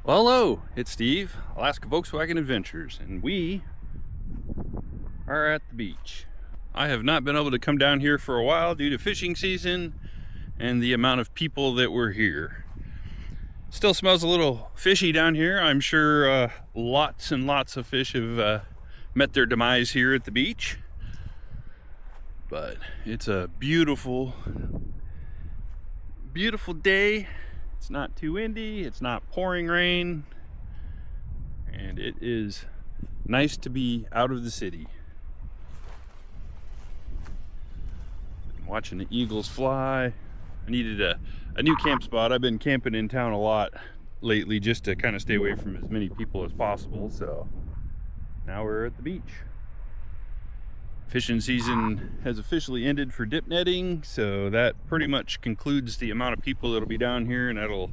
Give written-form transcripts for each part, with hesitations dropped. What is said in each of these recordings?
Well, hello, it's Steve, Alaska Volkswagen Adventures, and we are at the beach. I have not been able to come down here for a while due to fishing season and the amount of people that were here. Still smells a little fishy down here. I'm sure lots and lots of fish have met their demise here at the beach. But it's a beautiful, beautiful day. It's not too windy, it's not pouring rain, and it is nice to be out of the city. I'm watching the eagles fly. I needed a new camp spot. I've been camping in town a lot lately just to kind of stay away from as many people as possible, so now we're at the beach. Fishing season has officially ended for dip netting, so that pretty much concludes the amount of people that'll be down here, and that'll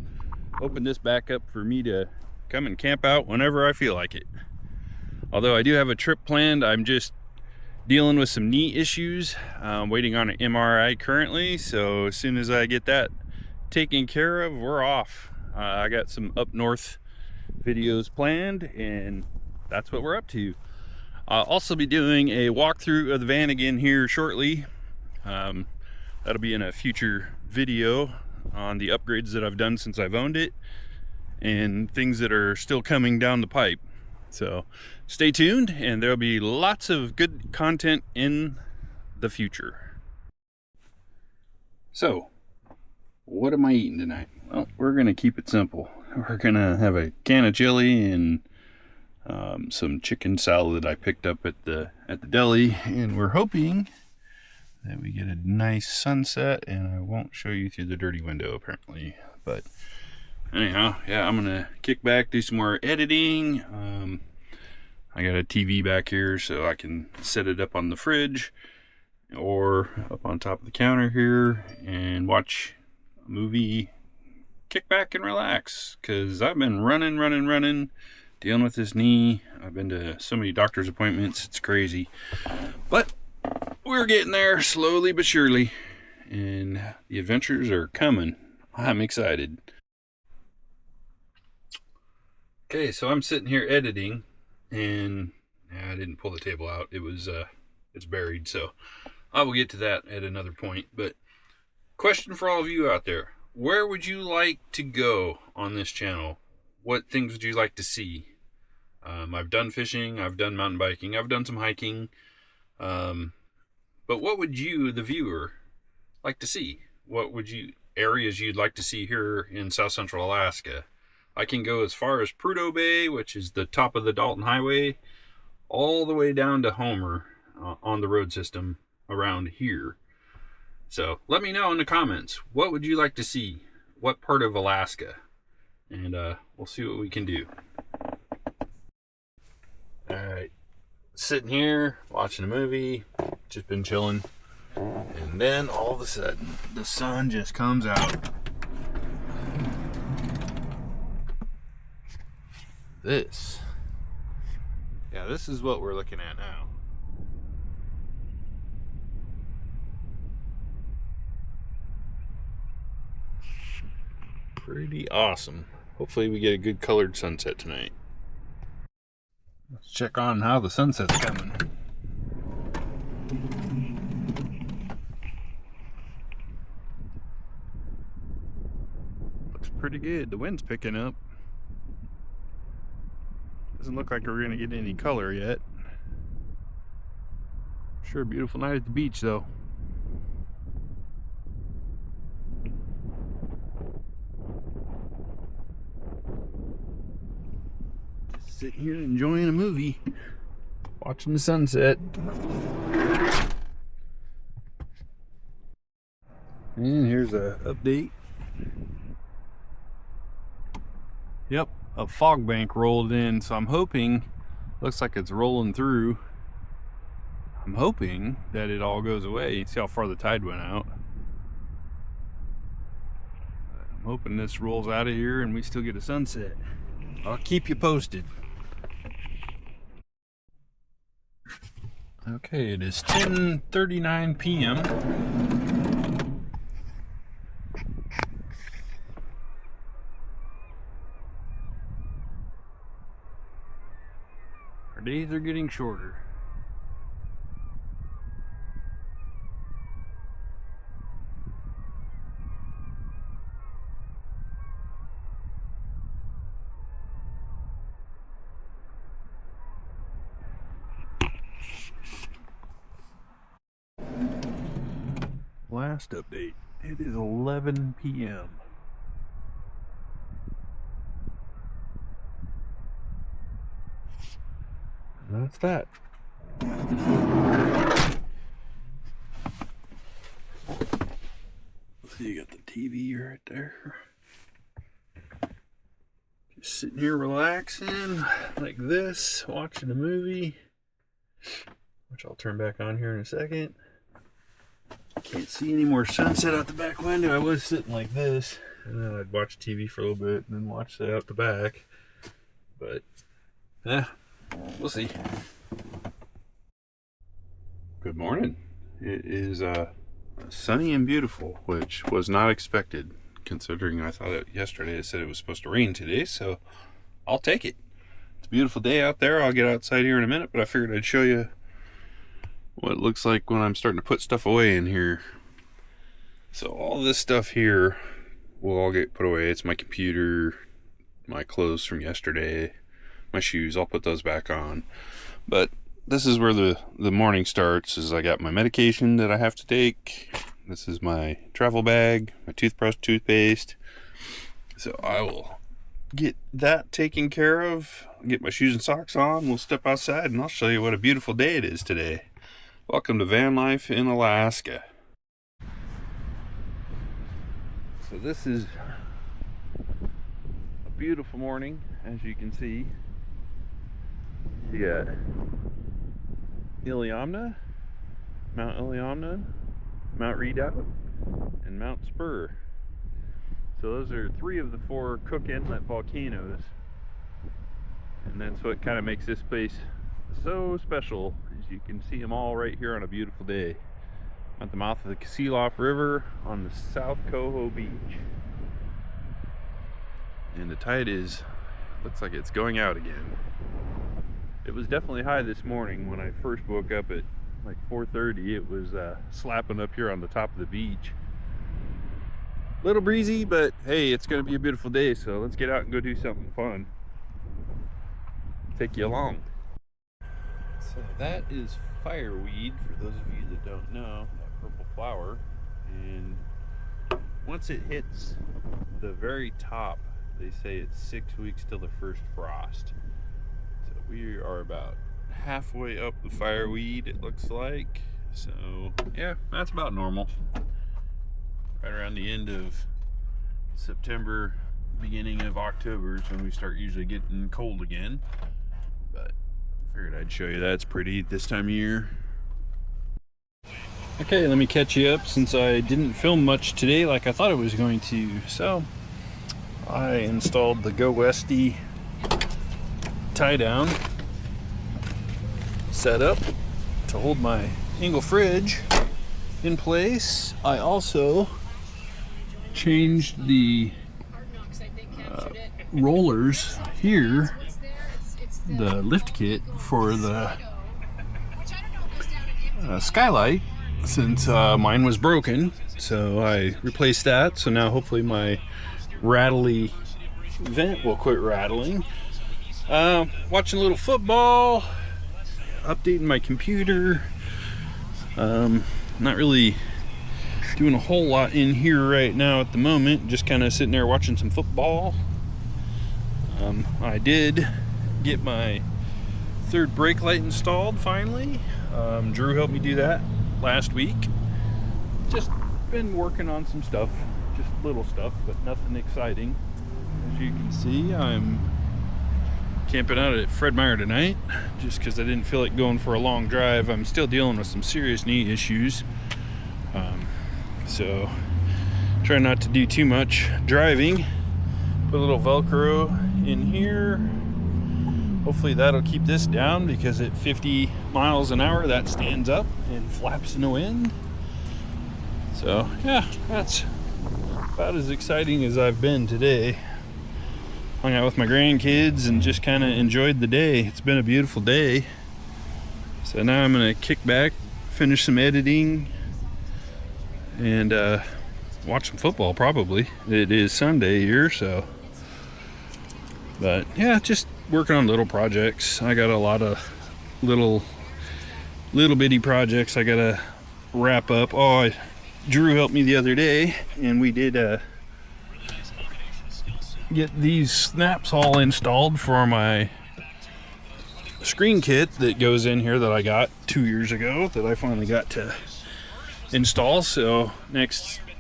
open this back up for me to come and camp out whenever I feel like it. Although I do have a trip planned, I'm just dealing with some knee issues. I'm waiting on an MRI currently, so as soon as I get that taken care of, we're off. I got some up north videos planned, and that's what we're up to. I'll also be doing a walkthrough of the van again here shortly. That'll be in a future video on the upgrades that I've done since I've owned it and things that are still coming down the pipe. So stay tuned, and there'll be lots of good content in the future. So, what am I eating tonight? Well, we're gonna keep it simple. We're gonna have a can of chili and some chicken salad that I picked up at the deli, and we're hoping that we get a nice sunset, and I won't show you through the dirty window apparently, but anyhow, yeah, I'm gonna kick back, do some more editing. I got a TV back here so I can set it up on the fridge or up on top of the counter here and watch a movie, kick back and relax, because I've been running, dealing with this knee. I've been to so many doctor's appointments, it's crazy. But we're getting there slowly but surely, and the adventures are coming. I'm excited. Okay, so I'm sitting here editing, and I didn't pull the table out. It was it's buried, so I will get to that at another point. But question for all of you out there: where would you like to go on this channel? What things would you like to see? I've done fishing, I've done mountain biking, I've done some hiking. But what would you, the viewer, like to see? What would you, areas you'd like to see here in South Central Alaska? I can go as far as Prudhoe Bay, which is the top of the Dalton Highway, all the way down to Homer on the road system around here. So let me know in the comments, what would you like to see? What part of Alaska? And we'll see what we can do. Alright, sitting here watching a movie, just been chilling, and then all of a sudden the sun just comes out. This is what we're looking at now. Pretty awesome. Hopefully we get a good colored sunset tonight. Let's check on how the sunset's coming. Looks pretty good. The wind's picking up. Doesn't look like we're gonna get any color yet. Sure, a beautiful night at the beach though. Sitting here enjoying a movie, watching the sunset. And here's a update. Yep, a fog bank rolled in, so I'm hoping, looks like it's rolling through. I'm hoping that it all goes away. You see how far the tide went out. I'm hoping this rolls out of here and we still get a sunset. I'll keep you posted. Okay, it is 10:39 p.m. days are getting shorter. Last update, it is 11 p.m. And that's that. So you got the TV right there. Just sitting here relaxing like this, watching a movie, which I'll turn back on here in a second. Can't see any more sunset out the back window. I was sitting like this, and then I'd watch TV for a little bit and then watch that out the back. But, we'll see. Good morning. It is sunny and beautiful, which was not expected, considering I thought yesterday it said it was supposed to rain today, so I'll take it. It's a beautiful day out there. I'll get outside here in a minute, but I figured I'd show you what it looks like when I'm starting to put stuff away in here. So all this stuff here will all get put away. It's my computer, my clothes from yesterday, my shoes. I'll put those back on. But this is where the morning starts. Is I got my medication that I have to take. This is my travel bag, my toothbrush, toothpaste. So I will get that taken care of, get my shoes and socks on. We'll step outside and I'll show you what a beautiful day it is today. Welcome to Vanlife in Alaska. So this is a beautiful morning, as you can see. You got Iliamna, Mount Iliamna, Mount Redoubt, and Mount Spur. So those are 3 of the 4 Cook Inlet volcanoes. And that's what kind of makes this place so special, as you can see them all right here on a beautiful day at the mouth of the Kasilof River on the South Coho Beach. And the tide looks like it's going out again. It was definitely high this morning. When I first woke up at like 4:30, it was slapping up here on the top of the beach. A little breezy, but hey, it's going to be a beautiful day, so let's get out and go do something fun. Take you along. So that is fireweed, for those of you that don't know, that purple flower. And once it hits the very top, they say it's 6 weeks till the first frost. So we are about halfway up the fireweed, it looks like. So yeah, that's about normal. Right around the end of September, beginning of October is when we start usually getting cold again. But figured I'd show you that. It's pretty this time of year. Okay, let me catch you up since I didn't film much today like I thought I was going to. So I installed the Go Westy tie down setup to hold my Engel fridge in place. I also changed the rollers here, the lift kit for the skylight, since mine was broken. So I replaced that, so now hopefully my rattly vent will quit rattling. Watching a little football, updating my computer. Not really doing a whole lot in here right now at the moment, just kind of sitting there watching some football. I did get my third brake light installed finally. Drew helped me do that last week. Just been working on some stuff, just little stuff, but nothing exciting. As you can see, I'm camping out at Fred Meyer tonight just because I didn't feel like going for a long drive. I'm still dealing with some serious knee issues, so try not to do too much driving. Put a little Velcro in here. Hopefully that'll keep this down, because at 50 miles an hour that stands up and flaps in the wind. So yeah, that's about as exciting as I've been today. hung out with my grandkids and just kind of enjoyed the day. It's been a beautiful day. So now I'm gonna kick back, finish some editing, and watch some football probably. It is Sunday here, so. But yeah, just working on little projects. I got a lot of little bitty projects I gotta wrap up. Drew helped me the other day, and we did get these snaps all installed for my screen kit that goes in here that I got 2 years ago that I finally got to install. So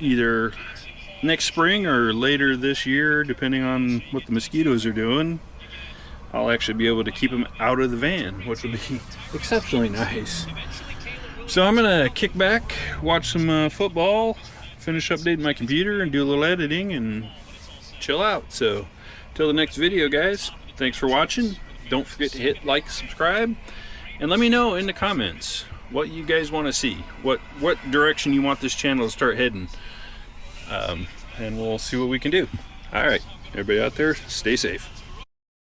either next spring or later this year, depending on what the mosquitoes are doing, I'll actually be able to keep them out of the van, which will be exceptionally nice. So I'm gonna kick back, watch some football, finish updating my computer, and do a little editing and chill out. So till the next video, guys, thanks for watching. Don't forget to hit like, subscribe, and let me know in the comments what you guys want to see, what direction you want this channel to start heading, and we'll see what we can do. All right, everybody out there, stay safe.